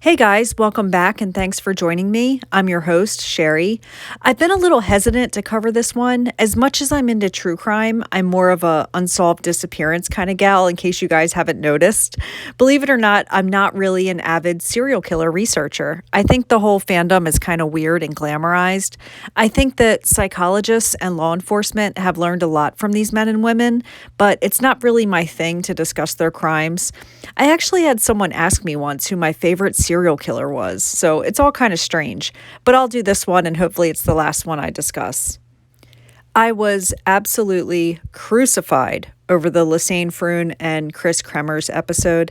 Hey guys, welcome back and thanks for joining me. I'm your host, Sherry. I've been a little hesitant to cover this one. As much as I'm into true crime, I'm more of a unsolved disappearance kind of gal, in case you guys haven't noticed. Believe it or not, I'm not really an avid serial killer researcher. I think the whole fandom is kind of weird and glamorized. I think that psychologists and law enforcement have learned a lot from these men and women, but it's not really my thing to discuss their crimes. I actually had someone ask me once who my favorite serial killer was, so it's all kind of strange. But I'll do this one and hopefully it's the last one I discuss. I was absolutely crucified over the Lassane Froon and Chris Kremers episode.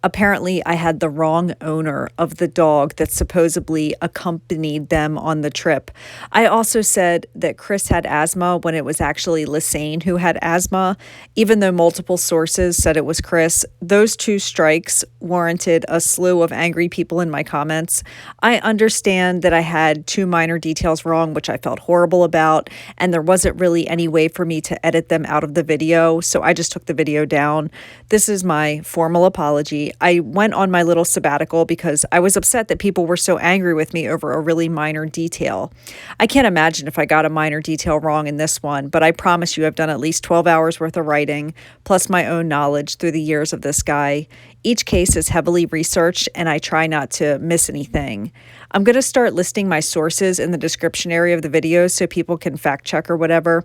Apparently, I had the wrong owner of the dog that supposedly accompanied them on the trip. I also said that Chris had asthma when it was actually Lassane who had asthma. Even though multiple sources said it was Chris, those two strikes warranted a slew of angry people in my comments. I understand that I had two minor details wrong, which I felt horrible about, and there wasn't really any way for me to edit them out of the video, so I just took the video down. This is my formal apology. I went on my little sabbatical because I was upset that people were so angry with me over a really minor detail. I can't imagine if I got a minor detail wrong in this one, but I promise you I've done at least 12 hours worth of writing, plus my own knowledge through the years of this guy. Each case is heavily researched, and I try not to miss anything. I'm going to start listing my sources in the description area of the video so people can fact check or whatever.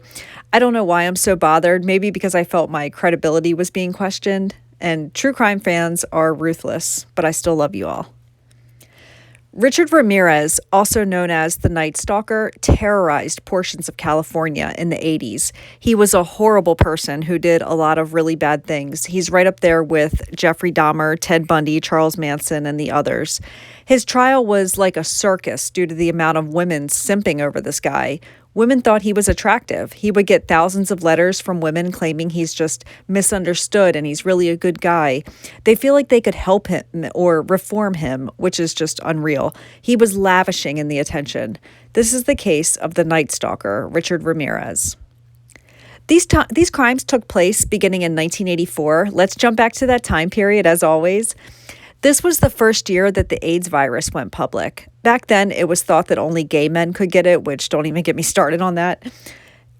I don't know why I'm so bothered, maybe because I felt my credibility was being questioned. And true crime fans are ruthless, but I still love you all. Richard Ramirez, also known as the Night Stalker, terrorized portions of California in the 80s. He was a horrible person who did a lot of really bad things. He's right up there with Jeffrey Dahmer, Ted Bundy, Charles Manson, and the others. His trial was like a circus due to the amount of women simping over this guy. Women thought he was attractive. He would get thousands of letters from women claiming he's just misunderstood and he's really a good guy. They feel like they could help him or reform him, which is just unreal. He was lavishing in the attention. This is the case of the Night Stalker, Richard Ramirez. These crimes took place beginning in 1984. Let's jump back to that time period as always. This was the first year that the AIDS virus went public. Back then, it was thought that only gay men could get it, which don't even get me started on that.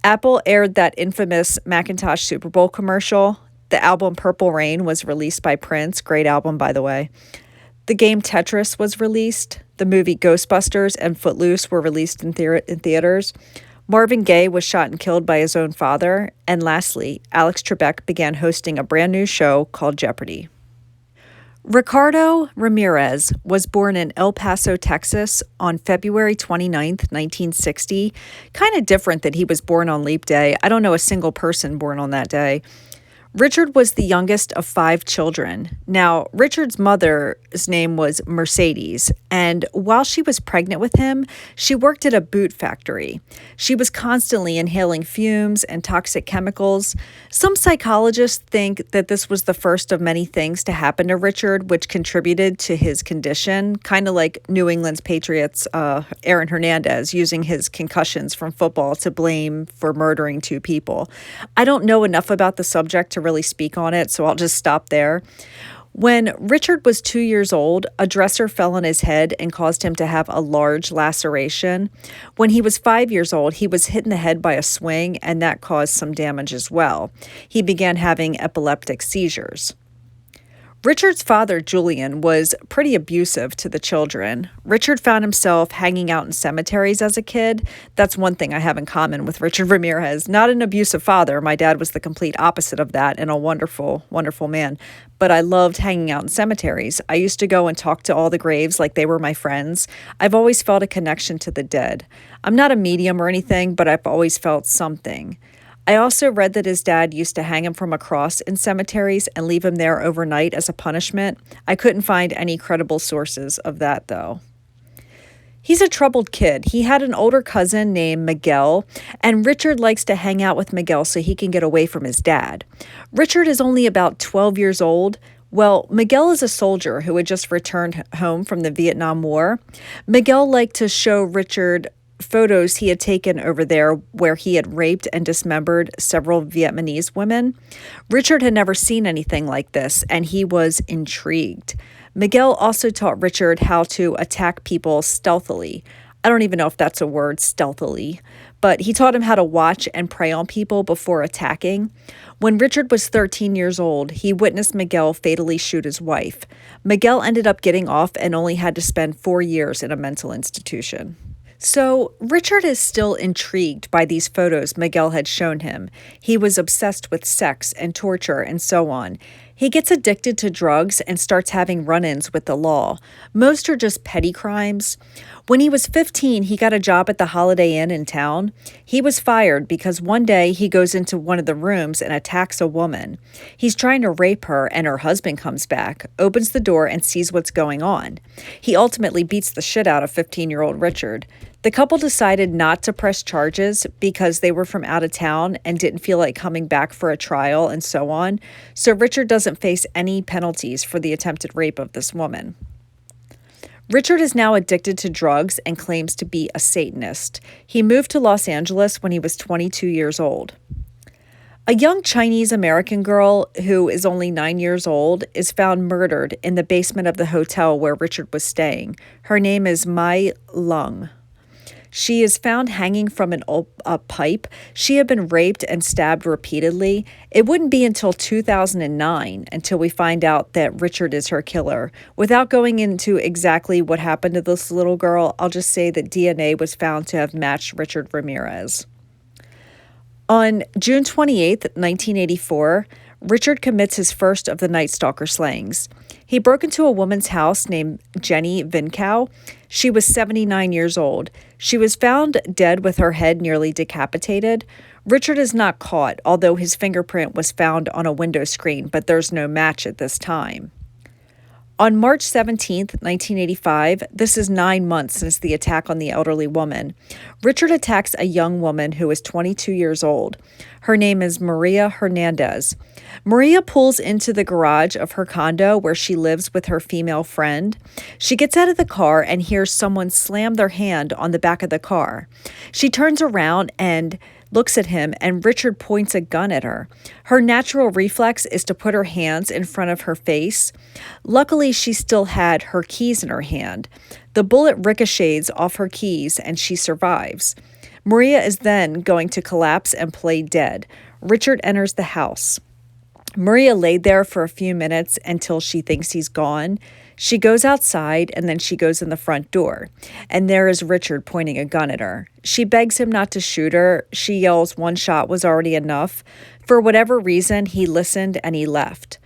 Apple aired that infamous Macintosh Super Bowl commercial. The album Purple Rain was released by Prince. Great album, by the way. The game Tetris was released. The movie Ghostbusters and Footloose were released in theaters. Marvin Gaye was shot and killed by his own father. And lastly, Alex Trebek began hosting a brand new show called Jeopardy! Ricardo Ramirez was born in El Paso, Texas on February 29th, 1960. Kind of different that he was born on Leap Day. I don't know a single person born on that day. Richard was the youngest of 5 children. Now, Richard's mother's name was Mercedes, and while she was pregnant with him, she worked at a boot factory. She was constantly inhaling fumes and toxic chemicals. Some psychologists think that this was the first of many things to happen to Richard, which contributed to his condition, kind of like New England's Patriots' Aaron Hernandez using his concussions from football to blame for murdering 2 people. I don't know enough about the subject to really speak on it, so I'll just stop there. When Richard was 2 years old, a dresser fell on his head and caused him to have a large laceration. When he was 5 years old, he was hit in the head by a swing, and that caused some damage as well. He began having epileptic seizures. Richard's father, Julian, was pretty abusive to the children. Richard found himself hanging out in cemeteries as a kid. That's one thing I have in common with Richard Ramirez. Not an abusive father. My dad was the complete opposite of that and a wonderful, wonderful man. But I loved hanging out in cemeteries. I used to go and talk to all the graves like they were my friends. I've always felt a connection to the dead. I'm not a medium or anything, but I've always felt something. I also read that his dad used to hang him from a cross in cemeteries and leave him there overnight as a punishment. I couldn't find any credible sources of that, though. He's a troubled kid. He had an older cousin named Miguel, and Richard likes to hang out with Miguel so he can get away from his dad. Richard is only about 12 years old. Well, Miguel is a soldier who had just returned home from the Vietnam War. Miguel liked to show Richard photos he had taken over there where he had raped and dismembered several Vietnamese women. Richard had never seen anything like this, and he was intrigued. Miguel also taught Richard how to attack people stealthily. I don't even know if that's a word, stealthily, but he taught him how to watch and prey on people before attacking. When Richard was 13 years old, he witnessed Miguel fatally shoot his wife. Miguel ended up getting off and only had to spend 4 years in a mental institution. So, Richard is still intrigued by these photos Miguel had shown him. He was obsessed with sex and torture and so on. He gets addicted to drugs and starts having run-ins with the law. Most are just petty crimes. When he was 15, he got a job at the Holiday Inn in town. He was fired because one day he goes into one of the rooms and attacks a woman. He's trying to rape her and her husband comes back, opens the door and sees what's going on. He ultimately beats the shit out of 15-year-old Richard. The couple decided not to press charges because they were from out of town and didn't feel like coming back for a trial and so on. So Richard doesn't face any penalties for the attempted rape of this woman. Richard is now addicted to drugs and claims to be a Satanist. He moved to Los Angeles when he was 22 years old. A young Chinese-American girl who is only 9 years old is found murdered in the basement of the hotel where Richard was staying. Her name is Mai Lung. She is found hanging from a pipe. She had been raped and stabbed repeatedly. It wouldn't be until 2009 until we find out that Richard is her killer. Without going into exactly what happened to this little girl, I'll just say that DNA was found to have matched Richard Ramirez. On June 28, 1984, Richard commits his first of the Night Stalker slayings. He broke into a woman's house named Jenny Vinkow. She was 79 years old. She was found dead with her head nearly decapitated. Richard is not caught, although his fingerprint was found on a window screen, but there's no match at this time. On March 17, 1985, this is 9 months since the attack on the elderly woman, Richard attacks a young woman who is 22 years old. Her name is Maria Hernandez. Maria pulls into the garage of her condo where she lives with her female friend. She gets out of the car and hears someone slam their hand on the back of the car. She turns around and looks at him, and Richard points a gun at her. Her natural reflex is to put her hands in front of her face. Luckily, she still had her keys in her hand. The bullet ricochets off her keys, and she survives. Maria is then going to collapse and play dead. Richard enters the house. Maria laid there for a few minutes until she thinks he's gone. She goes outside and then she goes in the front door. And there is Richard pointing a gun at her. She begs him not to shoot her. She yells one shot was already enough. For whatever reason, he listened and he left.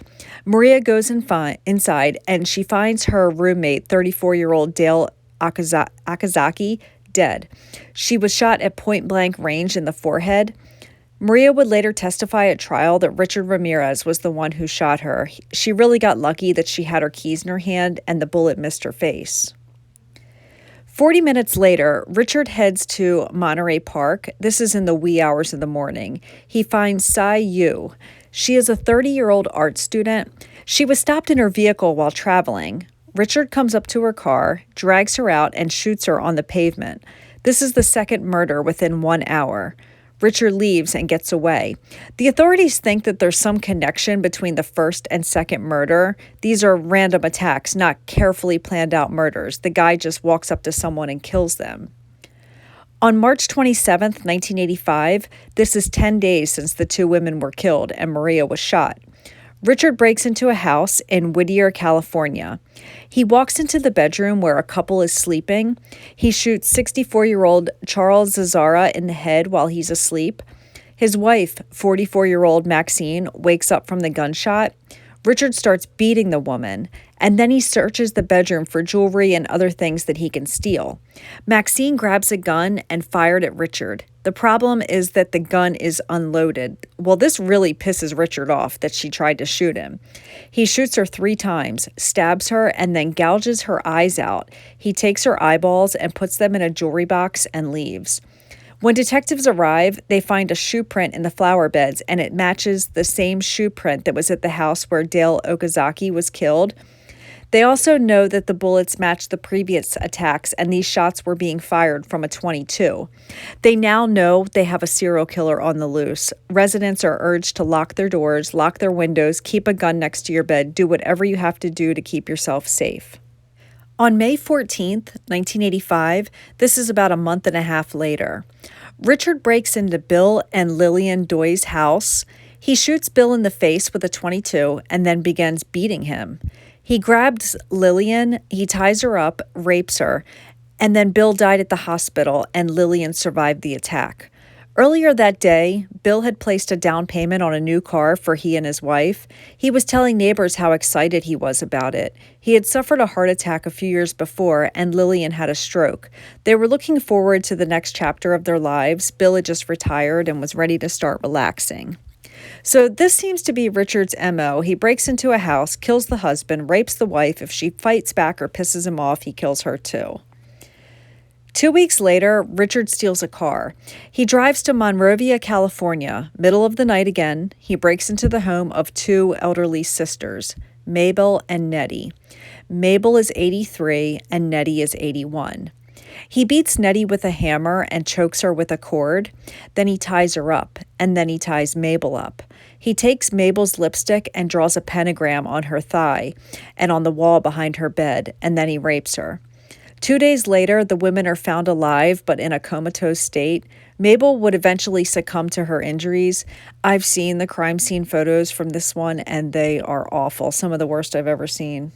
Maria goes inside and she finds her roommate, 34-year-old Dale Okazaki, dead. She was shot at point-blank range in the forehead. Maria would later testify at trial that Richard Ramirez was the one who shot her. She really got lucky that she had her keys in her hand and the bullet missed her face. 40 minutes later, Richard heads to Monterey Park. This is in the wee hours of the morning. He finds Sai Yu. She is a 30-year-old art student. She was stopped in her vehicle while traveling. Richard comes up to her car, drags her out, and shoots her on the pavement. This is the second murder within 1 hour. Richard leaves and gets away. The authorities think that there's some connection between the first and second murder. These are random attacks, not carefully planned out murders. The guy just walks up to someone and kills them. On March 27, 1985, this is 10 days since the two women were killed and Maria was shot. Richard breaks into a house in Whittier, California. He walks into the bedroom where a couple is sleeping. He shoots 64-year-old Charles Zazzara in the head while he's asleep. His wife, 44-year-old Maxine, wakes up from the gunshot. Richard starts beating the woman, and then he searches the bedroom for jewelry and other things that he can steal. Maxine grabs a gun and fired at Richard. The problem is that the gun is unloaded. Well, this really pisses Richard off that she tried to shoot him. He shoots her 3 times, stabs her, and then gouges her eyes out. He takes her eyeballs and puts them in a jewelry box and leaves. When detectives arrive, they find a shoe print in the flower beds, and it matches the same shoe print that was at the house where Dale Okazaki was killed. They also know that the bullets matched the previous attacks and these shots were being fired from a 22. They now know they have a serial killer on the loose. Residents are urged to lock their doors, lock their windows, keep a gun next to your bed, do whatever you have to do to keep yourself safe. On May 14th, 1985, this is about a month and a half later, Richard breaks into Bill and Lillian Doy's house. He shoots Bill in the face with a 22 and then begins beating him. He grabs Lillian, he ties her up, rapes her, and then Bill died at the hospital and Lillian survived the attack. Earlier that day, Bill had placed a down payment on a new car for he and his wife. He was telling neighbors how excited he was about it. He had suffered a heart attack a few years before, and Lillian had a stroke. They were looking forward to the next chapter of their lives. Bill had just retired and was ready to start relaxing. So this seems to be Richard's MO. He breaks into a house, kills the husband, rapes the wife. If she fights back or pisses him off, he kills her too. 2 weeks later, Richard steals a car. He drives to Monrovia, California. Middle of the night again, he breaks into the home of two elderly sisters, Mabel and Nettie. Mabel is 83 and Nettie is 81. He beats Nettie with a hammer and chokes her with a cord. Then he ties her up, and then he ties Mabel up. He takes Mabel's lipstick and draws a pentagram on her thigh and on the wall behind her bed, and then he rapes her. 2 days later, the women are found alive, but in a comatose state. Mabel would eventually succumb to her injuries. I've seen the crime scene photos from this one, and they are awful. Some of the worst I've ever seen.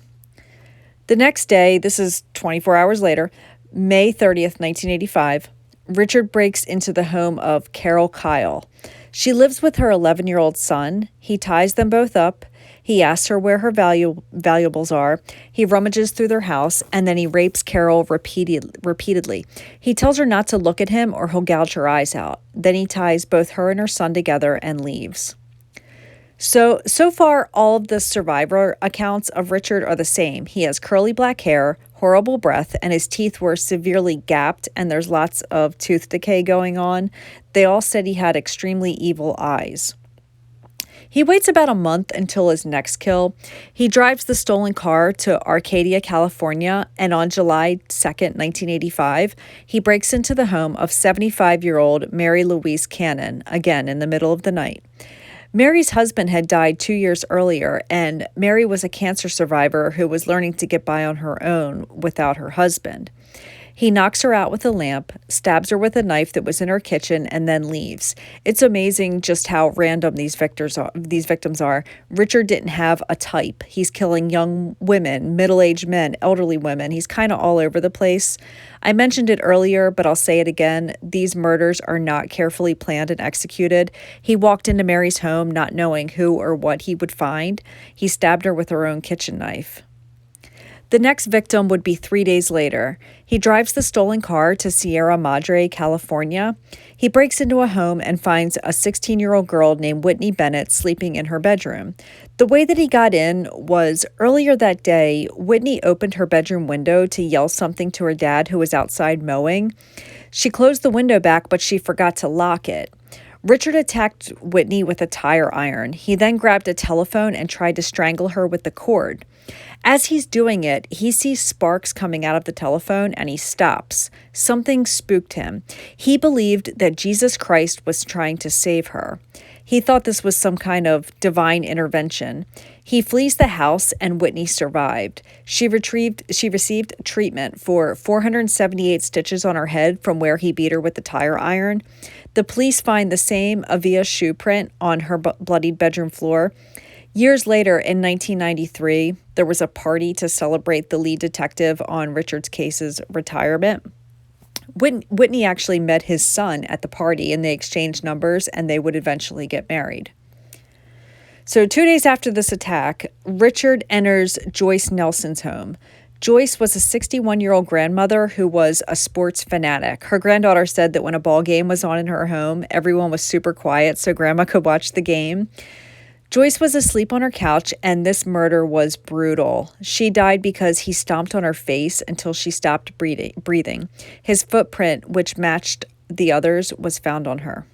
The next day, this is 24 hours later, May 30th, 1985, Richard breaks into the home of Carol Kyle. She lives with her 11-year-old son. He ties them both up. He asks her where her valuables are. He rummages through their house, and then he rapes Carol repeatedly. He tells her not to look at him or he'll gouge her eyes out. Then he ties both her and her son together and leaves. So far, all of the survivor accounts of Richard are the same. He has curly black hair, horrible breath, and his teeth were severely gapped, and there's lots of tooth decay going on. They all said he had extremely evil eyes. He waits about a month until his next kill. He drives the stolen car to Arcadia, California, and on July 2nd, 1985, he breaks into the home of 75-year-old Mary Louise Cannon, again in the middle of the night. Mary's husband had died 2 years earlier, and Mary was a cancer survivor who was learning to get by on her own without her husband. He knocks her out with a lamp, stabs her with a knife that was in her kitchen, and then leaves. It's amazing just how random these victims are. Richard didn't have a type. He's killing young women, middle-aged men, elderly women. He's kind of all over the place. I mentioned it earlier, but I'll say it again. These murders are not carefully planned and executed. He walked into Mary's home not knowing who or what he would find. He stabbed her with her own kitchen knife. The next victim would be 3 days later. He drives the stolen car to Sierra Madre, California. He breaks into a home and finds a 16-year-old girl named Whitney Bennett sleeping in her bedroom. The way that he got in was earlier that day, Whitney opened her bedroom window to yell something to her dad who was outside mowing. She closed the window back, but she forgot to lock it. Richard attacked Whitney with a tire iron. He then grabbed a telephone and tried to strangle her with the cord. As he's doing it, he sees sparks coming out of the telephone and he stops. Something spooked him. He believed that Jesus Christ was trying to save her. He thought this was some kind of divine intervention. He flees the house and Whitney survived. She received treatment for 478 stitches on her head from where he beat her with the tire iron. The police find the same Avia shoe print on her bloodied bedroom floor. Years later, in 1993, there was a party to celebrate the lead detective on Richard's case's retirement. Whitney actually met his son at the party, and they exchanged numbers, and they would eventually get married. So 2 days after this attack, Richard enters Joyce Nelson's home. Joyce was a 61-year-old grandmother who was a sports fanatic. Her granddaughter said that when a ball game was on in her home, everyone was super quiet so Grandma could watch the game. Joyce was asleep on her couch, and this murder was brutal. She died because he stomped on her face until she stopped breathing. His footprint, which matched the others, was found on her.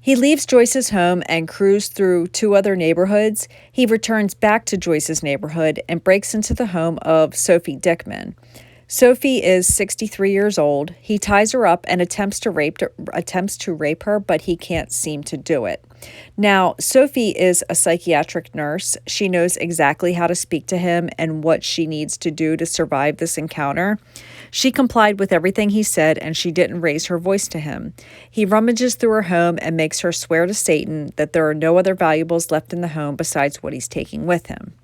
He leaves Joyce's home and cruises through two other neighborhoods. He returns back to Joyce's neighborhood and breaks into the home of Sophie Dickman. Sophie is 63 years old. He ties her up and attempts to rape her, but he can't seem to do it. Now, Sophie is a psychiatric nurse. She knows exactly how to speak to him and what she needs to do to survive this encounter. She complied with everything he said, and she didn't raise her voice to him. He rummages through her home and makes her swear to Satan that there are no other valuables left in the home besides what he's taking with him.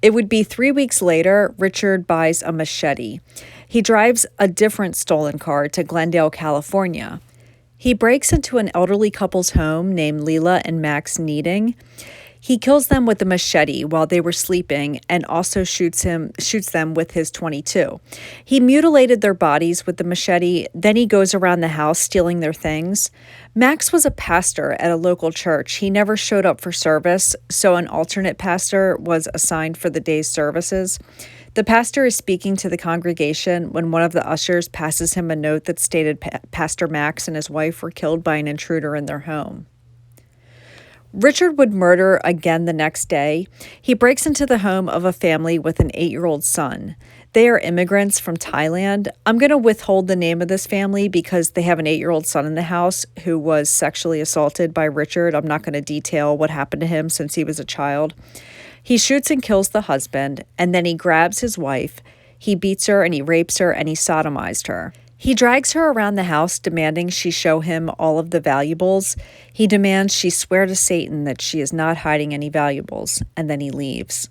It would be 3 weeks later, Richard buys a machete. He drives a different stolen car to Glendale, California. He breaks into an elderly couple's home named Leela and Max Needing. He kills them with a machete while they were sleeping and also shoots them with his .22. He mutilated their bodies with the machete, then he goes around the house stealing their things. Max was a pastor at a local church. He never showed up for service, so an alternate pastor was assigned for the day's services. The pastor is speaking to the congregation when one of the ushers passes him a note that stated Pastor Max and his wife were killed by an intruder in their home. Richard would murder again the next day. He breaks into the home of a family with an 8-year-old son. They are immigrants from Thailand. I'm going to withhold the name of this family because they have an 8-year-old son in the house who was sexually assaulted by Richard. I'm not going to detail what happened to him since he was a child. He shoots and kills the husband, and then he grabs his wife. He beats her and he rapes her and he sodomized her. He drags her around the house, demanding she show him all of the valuables. He demands she swear to Satan that she is not hiding any valuables, and then he leaves.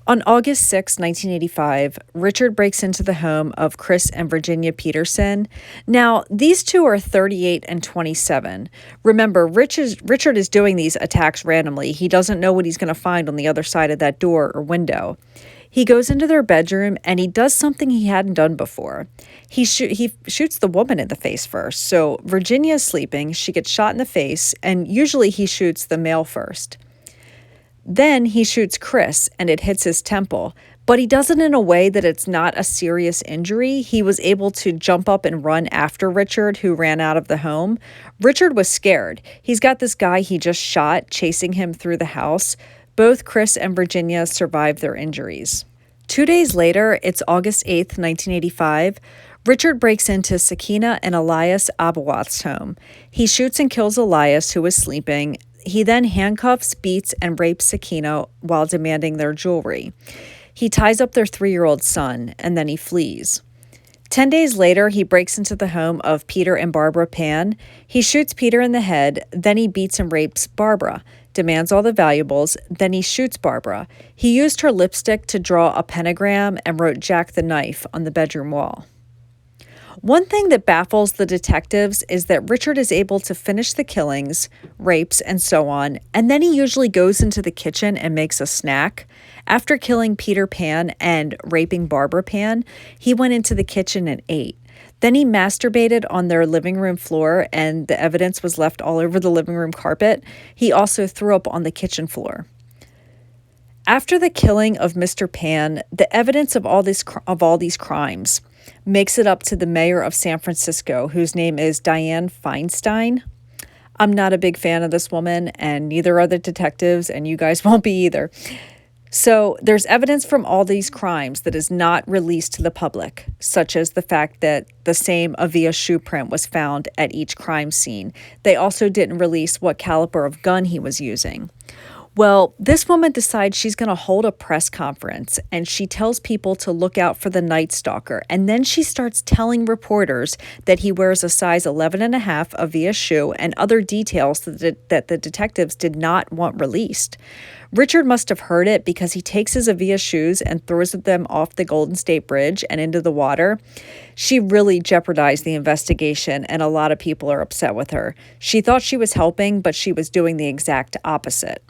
On August 6, 1985, Richard breaks into the home of Chris and Virginia Peterson. Now, these two are 38 and 27. Remember, Richard is doing these attacks randomly. He doesn't know what he's going to find on the other side of that door or window. He goes into their bedroom and he does something he hadn't done before. He shoots the woman in the face first. So Virginia is sleeping, she gets shot in the face, and usually he shoots the male first. Then he shoots Chris and it hits his temple, but he does it in a way that it's not a serious injury. He was able to jump up and run after Richard, who ran out of the home. Richard was scared. He's got this guy he just shot chasing him through the house. Both Chris and Virginia survived their injuries. 2 days later, it's August 8th, 1985, Richard breaks into Sakina and Elias Abawat's home. He shoots and kills Elias, who was sleeping. He then handcuffs, beats, and rapes Sakina while demanding their jewelry. He ties up their 3-year-old son, and then he flees. 10 days later, he breaks into the home of Peter and Barbara Pan. He shoots Peter in the head, then he beats and rapes Barbara, demands all the valuables, then he shoots Barbara. He used her lipstick to draw a pentagram and wrote Jack the Knife on the bedroom wall. One thing that baffles the detectives is that Richard is able to finish the killings, rapes, and so on, and then he usually goes into the kitchen and makes a snack. After killing Peter Pan and raping Barbara Pan, he went into the kitchen and ate. Then he masturbated on their living room floor, and the evidence was left all over the living room carpet. He also threw up on the kitchen floor. After the killing of Mr. Pan, the evidence of all these crimes makes it up to the mayor of San Francisco, whose name is Dianne Feinstein. I'm not a big fan of this woman, and neither are the detectives, and you guys won't be either. So there's evidence from all these crimes that is not released to the public, such as the fact that the same Avia shoe print was found at each crime scene. They also didn't release what caliber of gun he was using. Well, this woman decides she's going to hold a press conference, and she tells people to look out for the Night Stalker. And then she starts telling reporters that he wears a size 11.5 Avia shoe and other details that the detectives did not want released. Richard must have heard it because he takes his Avia shoes and throws them off the Golden State Bridge and into the water. She really jeopardized the investigation, and a lot of people are upset with her. She thought she was helping, but she was doing the exact opposite.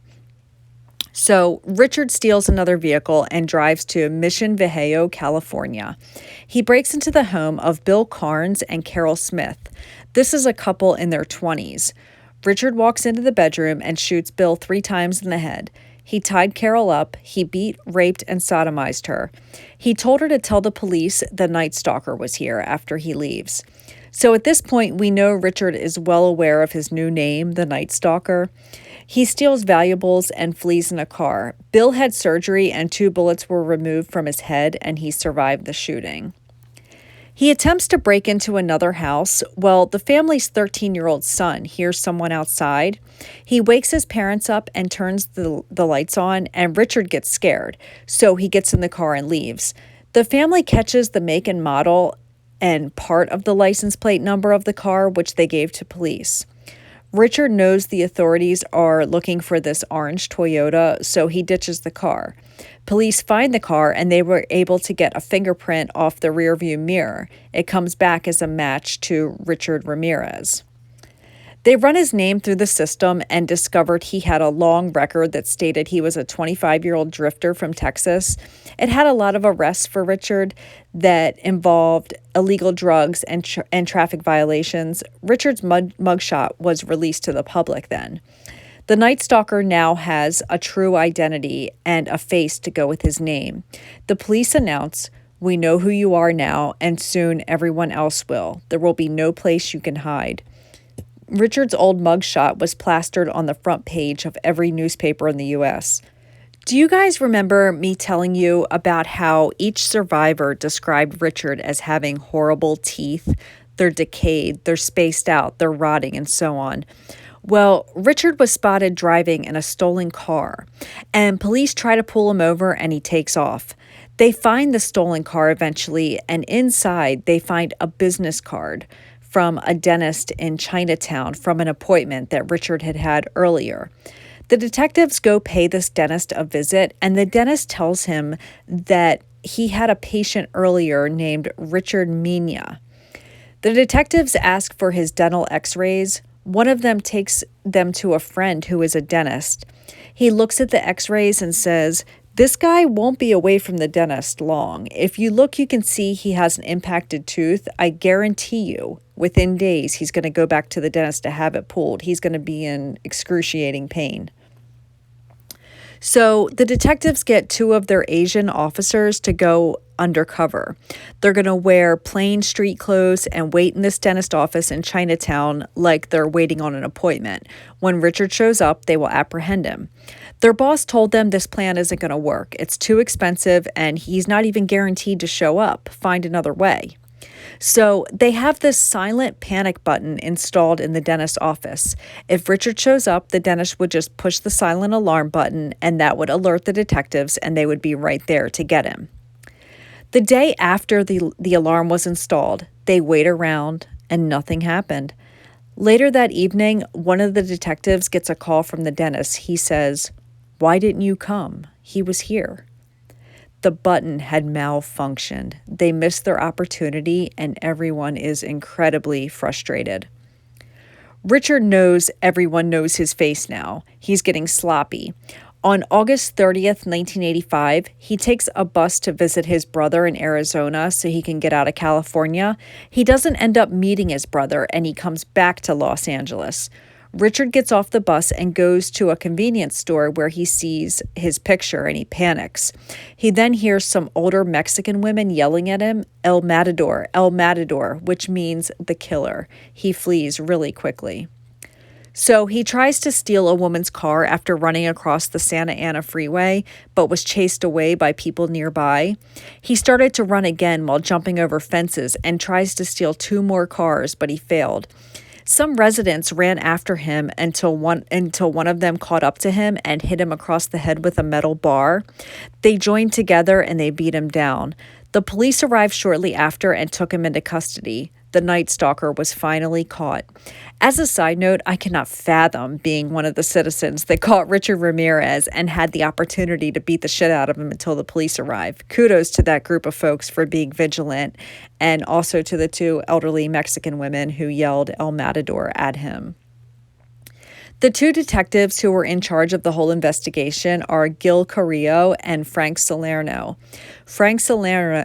So Richard steals another vehicle and drives to Mission Viejo, California. He breaks into the home of Bill Carnes and Carol Smith. This is a couple in their 20s. Richard walks into the bedroom and shoots Bill 3 times in the head. He tied Carol up, he beat, raped, and sodomized her. He told her to tell the police the Night Stalker was here after he leaves. So at this point, we know Richard is well aware of his new name, the Night Stalker. He steals valuables and flees in a car. Bill had surgery and 2 bullets were removed from his head, and he survived the shooting. He attempts to break into another house. Well, the family's 13-year-old son hears someone outside. He wakes his parents up and turns the lights on, and Richard gets scared. So he gets in the car and leaves. The family catches the make and model and part of the license plate number of the car, which they gave to police. Richard knows the authorities are looking for this orange Toyota, so he ditches the car. Police find the car and they were able to get a fingerprint off the rearview mirror. It comes back as a match to Richard Ramirez. They run his name through the system and discovered he had a long record that stated he was a 25-year-old drifter from Texas. It had a lot of arrests for Richard that involved illegal drugs and traffic violations. Richard's mugshot was released to the public then. The Night Stalker now has a true identity and a face to go with his name. The police announce, "We know who you are now, and soon everyone else will. There will be no place you can hide." Richard's old mugshot was plastered on the front page of every newspaper in the U.S. Do you guys remember me telling you about how each survivor described Richard as having horrible teeth? They're decayed, they're spaced out, they're rotting, and so on. Well, Richard was spotted driving in a stolen car, and police try to pull him over and he takes off. They find the stolen car eventually, and inside they find a business card from a dentist in Chinatown from an appointment that Richard had had earlier. The detectives go pay this dentist a visit, and the dentist tells him that he had a patient earlier named Richard Mina. The detectives ask for his dental x-rays. One of them takes them to a friend who is a dentist. He looks at the x-rays and says, "This guy won't be away from the dentist long. If you look, you can see he has an impacted tooth. I guarantee you, within days, he's going to go back to the dentist to have it pulled. He's going to be in excruciating pain." So the detectives get 2 of their Asian officers to go undercover. They're going to wear plain street clothes and wait in this dentist office in Chinatown like they're waiting on an appointment. When Richard shows up, they will apprehend him. Their boss told them this plan isn't going to work. It's too expensive and he's not even guaranteed to show up. Find another way. So they have this silent panic button installed in the dentist's office. If Richard shows up, the dentist would just push the silent alarm button and that would alert the detectives and they would be right there to get him. The day after the alarm was installed, they wait around and nothing happened. Later that evening, one of the detectives gets a call from the dentist. He says, "Why didn't you come? He was here." The button had malfunctioned. They missed their opportunity and everyone is incredibly frustrated. Richard knows everyone knows his face now. He's getting sloppy. On August 30th, 1985, he takes a bus to visit his brother in Arizona so he can get out of California. He doesn't end up meeting his brother and he comes back to Los Angeles. Richard gets off the bus and goes to a convenience store where he sees his picture and he panics. He then hears some older Mexican women yelling at him, El Matador, which means the killer. He flees really quickly. So he tries to steal a woman's car after running across the Santa Ana freeway, but was chased away by people nearby. He started to run again while jumping over fences and tries to steal 2 more cars, but he failed. Some residents ran after him until one of them caught up to him and hit him across the head with a metal bar. They joined together and they beat him down. The police arrived shortly after and took him into custody. The Night Stalker was finally caught. As a side note, I cannot fathom being one of the citizens that caught Richard Ramirez and had the opportunity to beat the shit out of him until the police arrived. Kudos to that group of folks for being vigilant, and also to the 2 elderly Mexican women who yelled El Matador at him. The 2 detectives who were in charge of the whole investigation are Gil Carrillo and Frank Salerno. Frank Salerno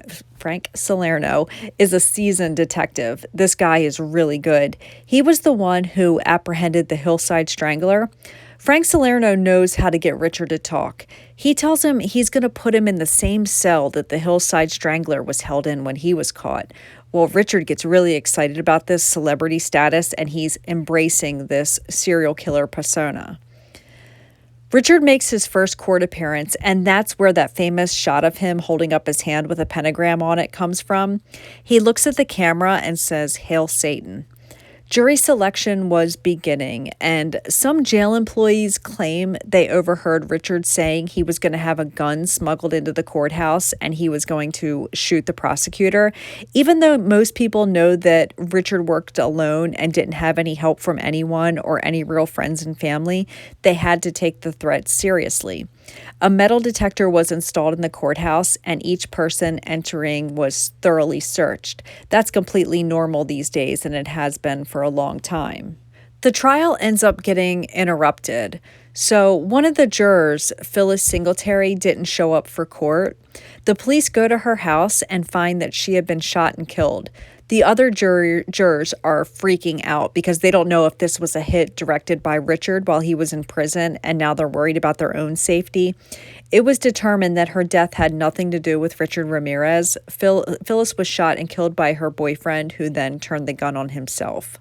is a seasoned detective. This guy is really good. He was the one who apprehended the Hillside Strangler. Frank Salerno knows how to get Richard to talk. He tells him he's going to put him in the same cell that the Hillside Strangler was held in when he was caught. Well, Richard gets really excited about this celebrity status, and he's embracing this serial killer persona. Richard makes his first court appearance, and that's where that famous shot of him holding up his hand with a pentagram on it comes from. He looks at the camera and says, "Hail Satan." Jury selection was beginning, and some jail employees claim they overheard Richard saying he was going to have a gun smuggled into the courthouse and he was going to shoot the prosecutor. Even though most people know that Richard worked alone and didn't have any help from anyone or any real friends and family, they had to take the threat seriously. A metal detector was installed in the courthouse, and each person entering was thoroughly searched. That's completely normal these days, and it has been for a long time. The trial ends up getting interrupted. So one of the jurors, Phyllis Singletary, didn't show up for court. The police go to her house and find that she had been shot and killed. The other jurors are freaking out because they don't know if this was a hit directed by Richard while he was in prison, and now they're worried about their own safety. It was determined that her death had nothing to do with Richard Ramirez. Phyllis was shot and killed by her boyfriend, who then turned the gun on himself.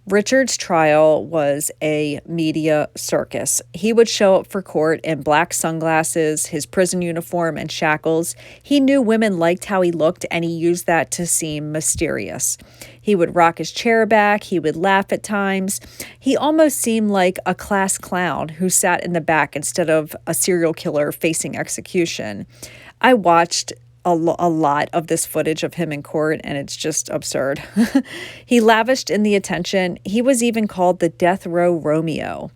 Richard's trial was a media circus. He would show up for court in black sunglasses, his prison uniform, and shackles. He knew women liked how he looked, and he used that to seem mysterious. He would rock his chair back. He would laugh at times. He almost seemed like a class clown who sat in the back instead of a serial killer facing execution. I watched a lot of this footage of him in court, and it's just absurd. He lavished in the attention. He was even called the Death Row Romeo.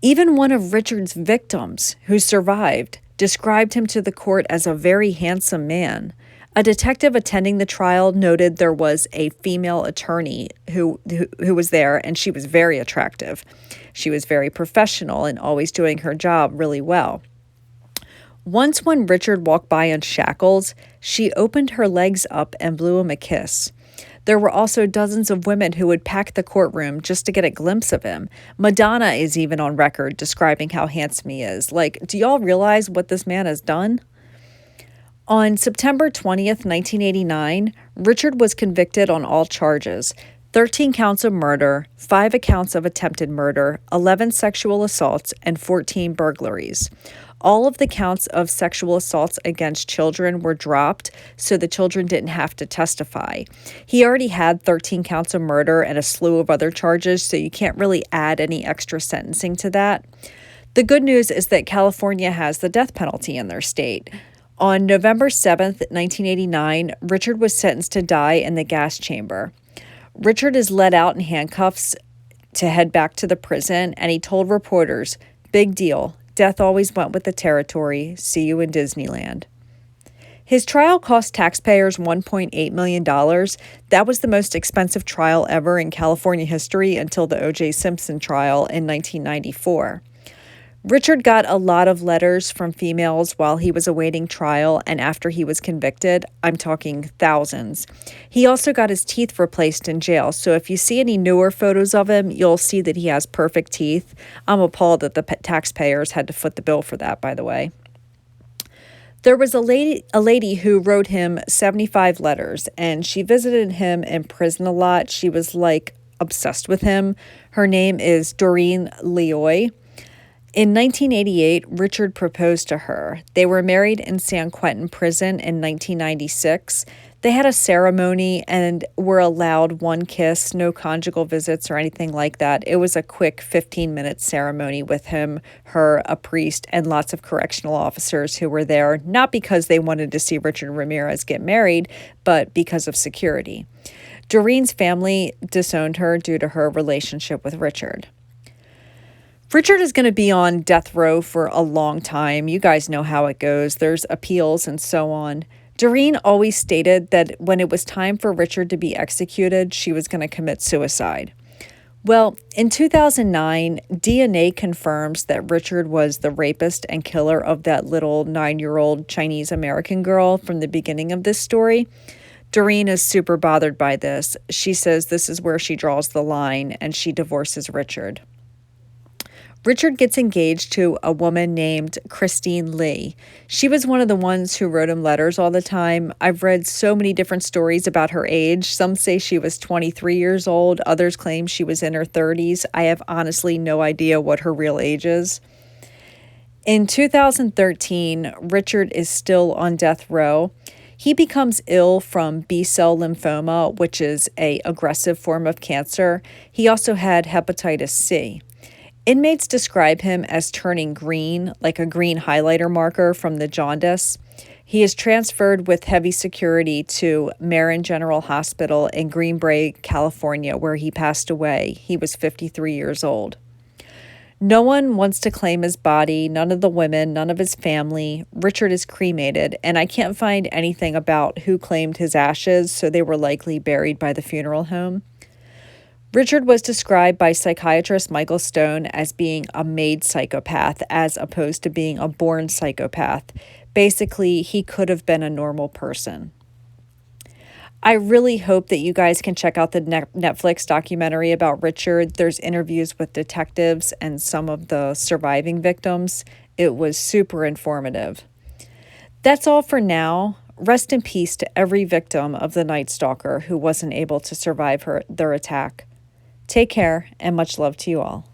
Even one of Richard's victims, who survived, described him to the court as a very handsome man. A detective attending the trial noted there was a female attorney who was there, and she was very attractive. She was very professional and always doing her job really well. Once when Richard walked by in shackles, she opened her legs up and blew him a kiss. There were also dozens of women who would pack the courtroom just to get a glimpse of him. Madonna is even on record describing how handsome he is. Like, do y'all realize what this man has done? On September 20th, 1989, Richard was convicted on all charges: 13 counts of murder, 5 accounts of attempted murder, 11 sexual assaults, and 14 burglaries. All of the counts of sexual assaults against children were dropped, so the children didn't have to testify. He already had 13 counts of murder and a slew of other charges, so you can't really add any extra sentencing to that. The good news is that California has the death penalty in their state. On November 7th, 1989, Richard was sentenced to die in the gas chamber. Richard is led out in handcuffs to head back to the prison, and he told reporters, "Big deal. Death always went with the territory. See you in Disneyland." His trial cost taxpayers $1.8 million. That was the most expensive trial ever in California history until the O.J. Simpson trial in 1994. Richard got a lot of letters from females while he was awaiting trial and after he was convicted. I'm talking thousands. He also got his teeth replaced in jail, so if you see any newer photos of him, you'll see that he has perfect teeth. I'm appalled that the taxpayers had to foot the bill for that, by the way. There was a lady who wrote him 75 letters, and she visited him in prison a lot. She was like obsessed with him. Her name is Doreen Leoy. In 1988, Richard proposed to her. They were married in San Quentin prison in 1996. They had a ceremony and were allowed one kiss, no conjugal visits or anything like that. It was a quick 15-minute ceremony with him, her, a priest, and lots of correctional officers who were there, not because they wanted to see Richard Ramirez get married, but because of security. Doreen's family disowned her due to her relationship with Richard. Richard is going to be on death row for a long time. You guys know how it goes. There's appeals and so on. Doreen always stated that when it was time for Richard to be executed, she was going to commit suicide. Well, in 2009, DNA confirms that Richard was the rapist and killer of that little 9-year-old Chinese American girl from the beginning of this story. Doreen is super bothered by this. She says this is where she draws the line, and she divorces Richard. Richard gets engaged to a woman named Christine Lee. She was one of the ones who wrote him letters all the time. I've read so many different stories about her age. Some say she was 23 years old, others claim she was in her 30s. I have honestly no idea what her real age is. In 2013, Richard is still on death row. He becomes ill from B-cell lymphoma, which is an aggressive form of cancer. He also had hepatitis C. Inmates describe him as turning green, like a green highlighter marker from the jaundice. He is transferred with heavy security to Marin General Hospital in Green Bay, California, where he passed away. He was 53 years old. No one wants to claim his body, none of the women, none of his family. Richard is cremated, and I can't find anything about who claimed his ashes, so they were likely buried by the funeral home. Richard was described by psychiatrist Michael Stone as being a made psychopath as opposed to being a born psychopath. Basically, he could have been a normal person. I really hope that you guys can check out the Netflix documentary about Richard. There's interviews with detectives and some of the surviving victims. It was super informative. That's all for now. Rest in peace to every victim of the Night Stalker who wasn't able to survive their attack. Take care, and much love to you all.